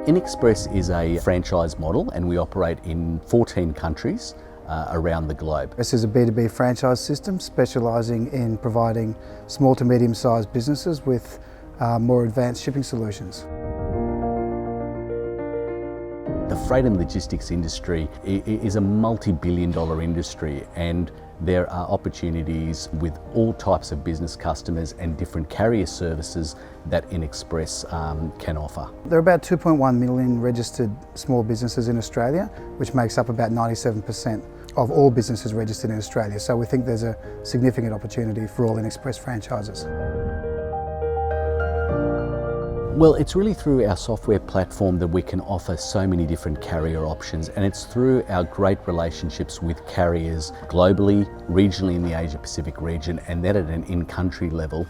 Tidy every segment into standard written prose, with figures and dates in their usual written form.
InXpress is a franchise model and we operate in 14 countries around the globe. This is a B2B franchise system specialising in providing small to medium-sized businesses with more advanced shipping solutions. The freight and logistics industry is a multi-billion-dollar industry, and there are opportunities with all types of business customers and different carrier services that InXpress can offer. There are about 2.1 million registered small businesses in Australia, which makes up about 97% of all businesses registered in Australia. So we think there's a significant opportunity for all InXpress franchises. Well, it's really through our software platform that we can offer so many different carrier options, and it's through our great relationships with carriers globally, regionally in the Asia Pacific region, and then at an in-country level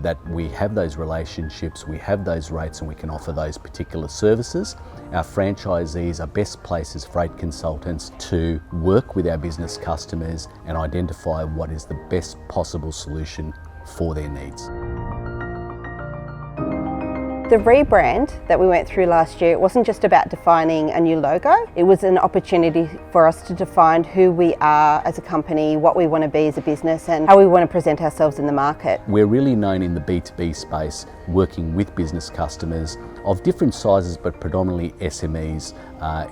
that we have those relationships, we have those rates, and we can offer those particular services. Our franchisees are best placed as freight consultants to work with our business customers and identify what is the best possible solution for their needs. The rebrand that we went through last year, it wasn't just about defining a new logo. It was an opportunity for us to define who we are as a company, what we want to be as a business, and how we want to present ourselves in the market. We're really known in the B2B space, working with business customers of different sizes, but predominantly SMEs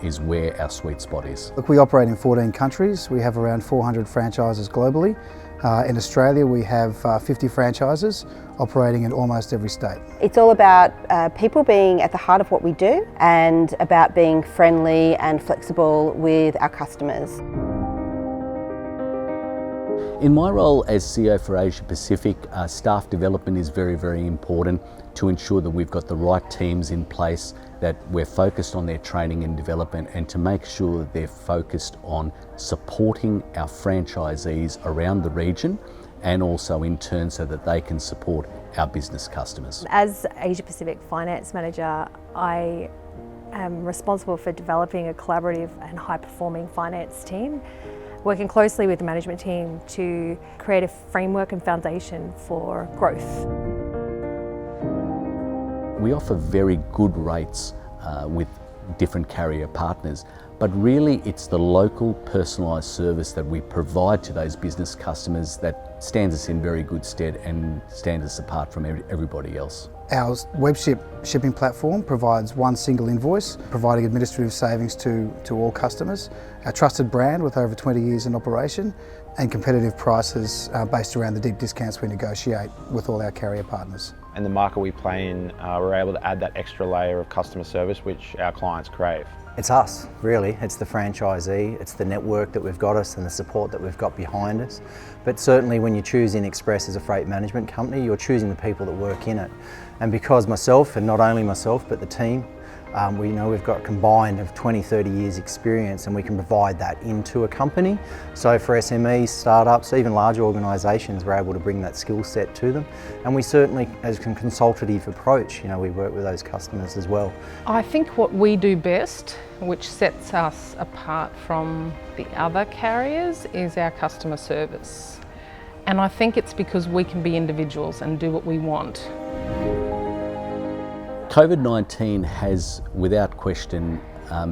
is where our sweet spot is. Look, we operate in 14 countries. We have around 400 franchises globally. In Australia, we have 50 franchises operating in almost every state. It's all about people being at the heart of what we do and about being friendly and flexible with our customers. In my role as CEO for Asia Pacific, staff development is very, very important to ensure that we've got the right teams in place, that we're focused on their training and development, and to make sure that they're focused on supporting our franchisees around the region and also in turn so that they can support our business customers. As Asia Pacific Finance Manager, I am responsible for developing a collaborative and high-performing finance team, working closely with the management team to create a framework and foundation for growth. We offer very good rates with different carrier partners, but really it's the local personalised service that we provide to those business customers that stands us in very good stead and stands us apart from everybody else. Our WebShip shipping platform provides one single invoice, providing administrative savings to all customers. Our trusted brand with over 20 years in operation, and competitive prices based around the deep discounts we negotiate with all our carrier partners. And the market we play in, we're able to add that extra layer of customer service which our clients crave. It's us, really. It's the franchisee, it's the network that we've got us and the support that we've got behind us. But certainly when you choose InXpress as a freight management company, you're choosing the people that work in it. And because myself, and not only myself, but the team, we know we've got combined of 20, 30 years experience, and we can provide that into a company. So for SMEs, startups, even larger organisations, we're able to bring that skill set to them. And we certainly, as a consultative approach, we work with those customers as well. I think what we do best, which sets us apart from the other carriers, is our customer service. And I think it's because we can be individuals and do what we want. COVID-19 has, without question,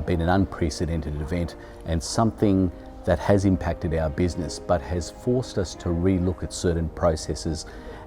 been an unprecedented event and something that has impacted our business, but has forced us to re-look at certain processes.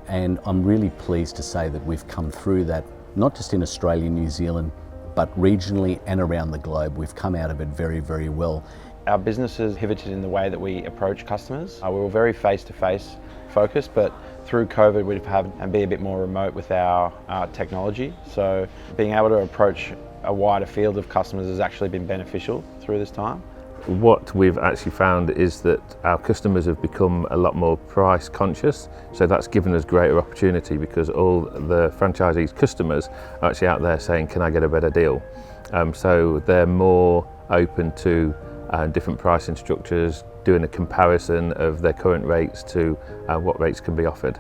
And I'm really pleased to say that we've come through that, not just in Australia and New Zealand, but regionally and around the globe. We've come out of it very, very well. Our business has pivoted in the way that we approach customers. We were very face-to-face focused, but through COVID we've had and be a bit more remote with our technology. So being able to approach a wider field of customers has actually been beneficial through this time. What we've actually found is that our customers have become a lot more price conscious, so that's given us greater opportunity because all the franchisees' customers are actually out there saying, can I get a better deal? So they're more open to different pricing structures, doing a comparison of their current rates to what rates can be offered.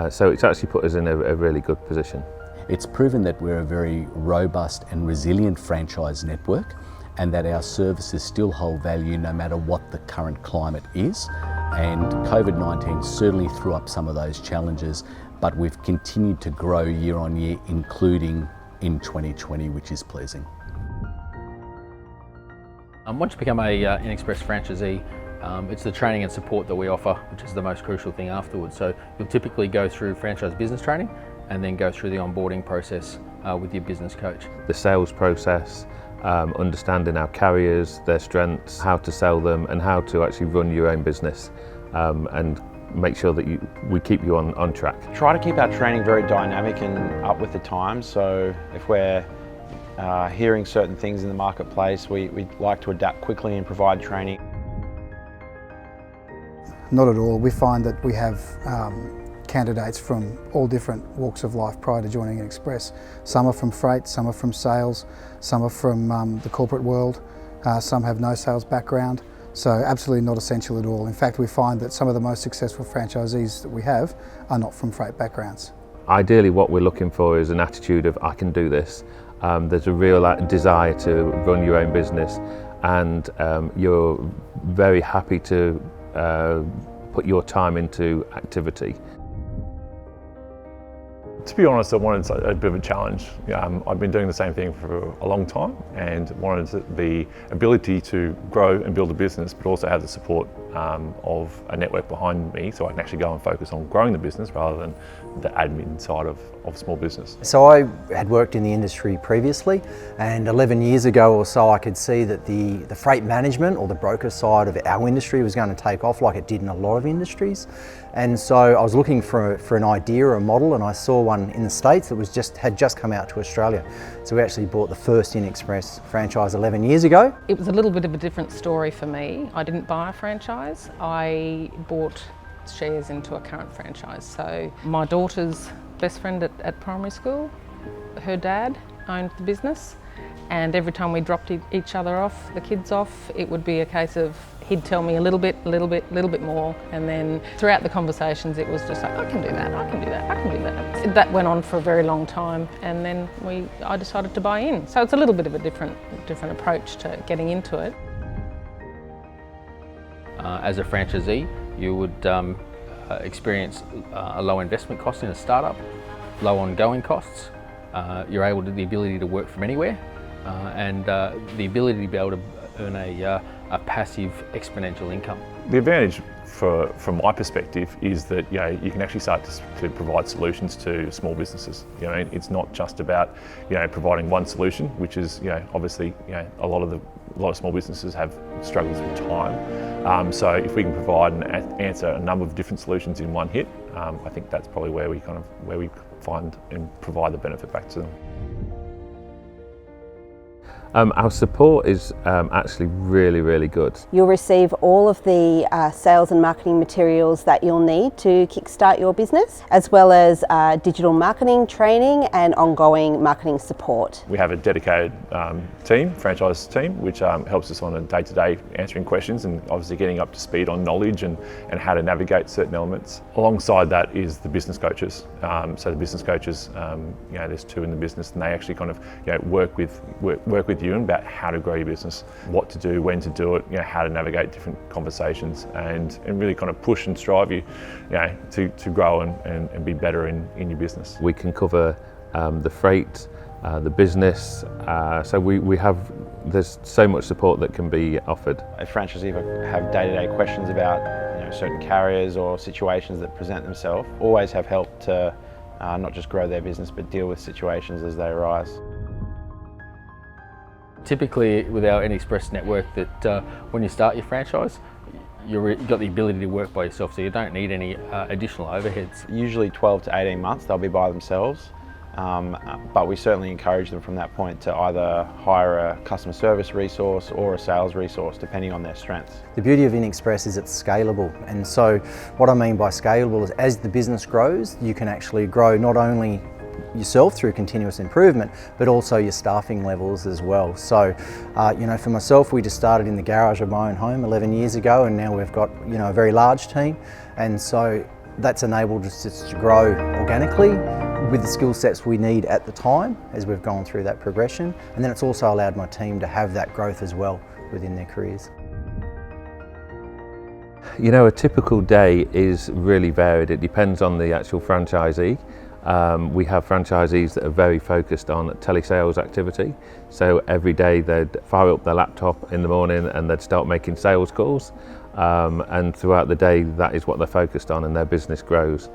So it's actually put us in a really good position. It's proven that we're a very robust and resilient franchise network, and that our services still hold value no matter what the current climate is. And COVID-19 certainly threw up some of those challenges, but we've continued to grow year on year, including in 2020, which is pleasing. Once you become a InXpress franchisee, it's the training and support that we offer, which is the most crucial thing afterwards. So you'll typically go through franchise business training and then go through the onboarding process with your business coach. The sales process, understanding our carriers, their strengths, how to sell them and how to actually run your own business and make sure that we keep you on track. Try to keep our training very dynamic and up with the times. So if we're hearing certain things in the marketplace, we like to adapt quickly and provide training. Not at all. We find that we have candidates from all different walks of life prior to joining InXpress. Some are from freight, some are from sales, some are from the corporate world, some have no sales background. So absolutely not essential at all. In fact, we find that some of the most successful franchisees that we have are not from freight backgrounds. Ideally what we're looking for is an attitude of I can do this. There's a real desire to run your own business and you're very happy to put your time into activity. To be honest, I wanted a bit of a challenge. I've been doing the same thing for a long time and wanted the ability to grow and build a business, but also have the support of a network behind me so I can actually go and focus on growing the business rather than the admin side of small business. So I had worked in the industry previously, and 11 years ago or so I could see that the freight management or the broker side of our industry was going to take off like it did in a lot of industries. And so I was looking for an idea or a model, and I saw one in the States that had just come out to Australia. So we actually bought the first InXpress franchise 11 years ago. It was a little bit of a different story for me. I didn't buy a franchise, I bought shares into a current franchise. So my daughter's best friend at primary school, her dad owned the business, and every time we dropped each other off, the kids off, it would be a case of he'd tell me a little bit more, and then throughout the conversations it was just like, I can do that, I can do that, I can do that. That went on for a very long time, and then I decided to buy in. So it's a little bit of a different approach to getting into it. As a franchisee, you would experience a low investment cost in a startup, low ongoing costs. You're able to the ability to work from anywhere, and the ability to be able to earn a passive exponential income. The advantage from my perspective is that you can actually start to provide solutions to small businesses. It's not just about providing one solution, which is obviously a lot of small businesses have struggles with time. So if we can provide and answer a number of different solutions in one hit, I think that's probably where we find and provide the benefit back to them. Our support is actually really good. You'll receive all of the sales and marketing materials that you'll need to kickstart your business, as well as digital marketing training and ongoing marketing support. We have a dedicated franchise team, which helps us on a day-to-day answering questions and obviously getting up to speed on knowledge and how to navigate certain elements. Alongside that is the business coaches. So the business coaches, there's two in the business, and they actually kind of work with you about how to grow your business, what to do, when to do it, how to navigate different conversations, and really kind of push and strive you, to grow and be better in your business. We can cover the freight, the business, so there's so much support that can be offered. If franchisees have day-to-day questions about certain carriers or situations that present themselves, always have help to not just grow their business but deal with situations as they arise. Typically with our InXpress network, that when you start your franchise, you've got the ability to work by yourself, so you don't need any additional overheads. Usually 12 to 18 months they'll be by themselves, but we certainly encourage them from that point to either hire a customer service resource or a sales resource, depending on their strengths. The beauty of InXpress is it's scalable, and so what I mean by scalable is as the business grows, you can actually grow not only yourself through continuous improvement, but also your staffing levels as well. So, for myself, we just started in the garage of my own home 11 years ago, and now we've got a very large team, and so that's enabled us to grow organically with the skill sets we need at the time as we've gone through that progression, and then it's also allowed my team to have that growth as well within their careers. A typical day is really varied. It depends on the actual franchisee. We have franchisees that are very focused on telesales activity. So every day they'd fire up their laptop in the morning and they'd start making sales calls. And throughout the day, that is what they're focused on, and their business grows.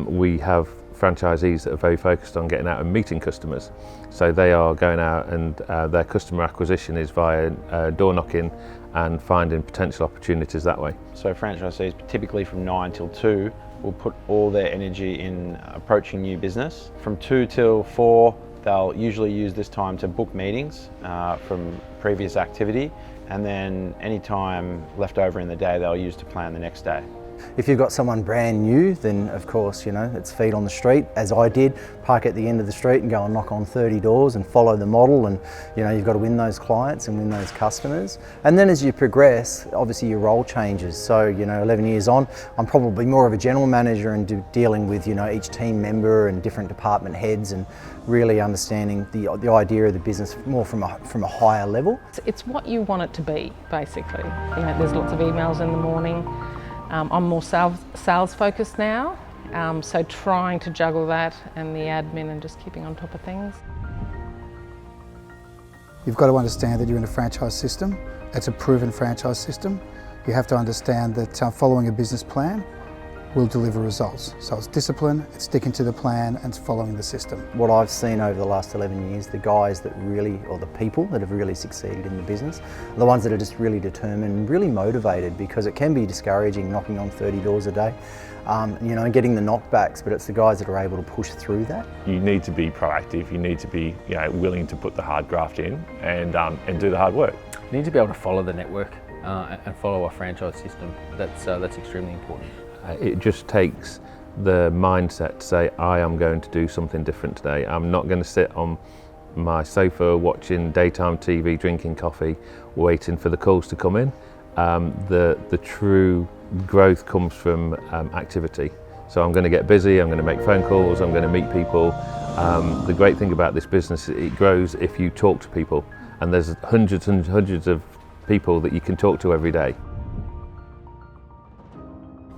We have franchisees that are very focused on getting out and meeting customers. So they are going out and their customer acquisition is via door knocking and finding potential opportunities that way. So franchisees, typically from 9 till 2, will put all their energy in approaching new business. From 2 till 4, they'll usually use this time to book meetings from previous activity, and then any time left over in the day they'll use to plan the next day. If you've got someone brand new, then of course, you know, it's feet on the street, as I did, park at the end of the street and go and knock on 30 doors and follow the model, and you know, you've got to win those clients and win those customers. And then as you progress, obviously your role changes. So, you know, 11 years on, I'm probably more of a general manager and dealing with, you know, each team member and different department heads, and really understanding the idea of the business more from a higher level. It's what you want it to be, basically. You know, there's lots of emails in the morning. I'm more sales focused now, so trying to juggle that and the admin and just keeping on top of things. You've got to understand that you're in a franchise system. It's a proven franchise system. You have to understand that following a business plan will deliver results. So it's discipline, it's sticking to the plan, and it's following the system. What I've seen over the last 11 years, the guys that really, or the people that have really succeeded in the business, are the ones that are just really determined and really motivated, because it can be discouraging knocking on 30 doors a day, you know, getting the knockbacks, but it's the guys that are able to push through that. You need to be proactive, you need to be, you know, willing to put the hard graft in and do the hard work. You need to be able to follow the network and follow a franchise system. That's extremely important. It just takes the mindset to say, I am going to do something different today. I'm not going to sit on my sofa watching daytime TV, drinking coffee, waiting for the calls to come in. The true growth comes from activity. So I'm going to get busy, I'm going to make phone calls, I'm going to meet people. The great thing about this business, it grows if you talk to people, and there's hundreds and hundreds of people that you can talk to every day.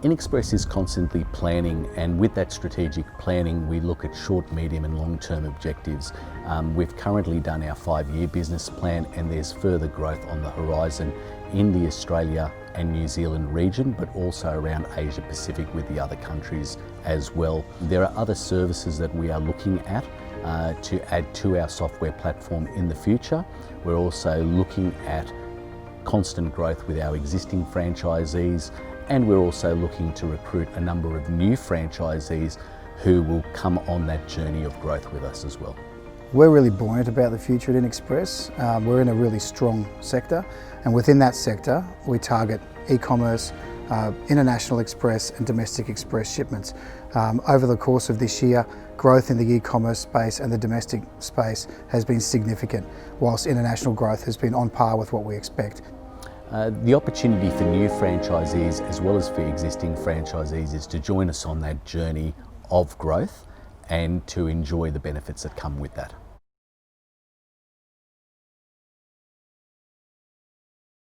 InXpress is constantly planning, and with that strategic planning we look at short, medium and long-term objectives. We've currently done our 5-year business plan, and there's further growth on the horizon in the Australia and New Zealand region, but also around Asia Pacific with the other countries as well. There are other services that we are looking at to add to our software platform in the future. We're also looking at constant growth with our existing franchisees, and we're also looking to recruit a number of new franchisees who will come on that journey of growth with us as well. We're really buoyant about the future at InXpress. We're in a really strong sector, and within that sector we target e-commerce, international express and domestic express shipments. Over the course of this year, growth in the e-commerce space and the domestic space has been significant, whilst international growth has been on par with what we expect. The opportunity for new franchisees as well as for existing franchisees is to join us on that journey of growth and to enjoy the benefits that come with that.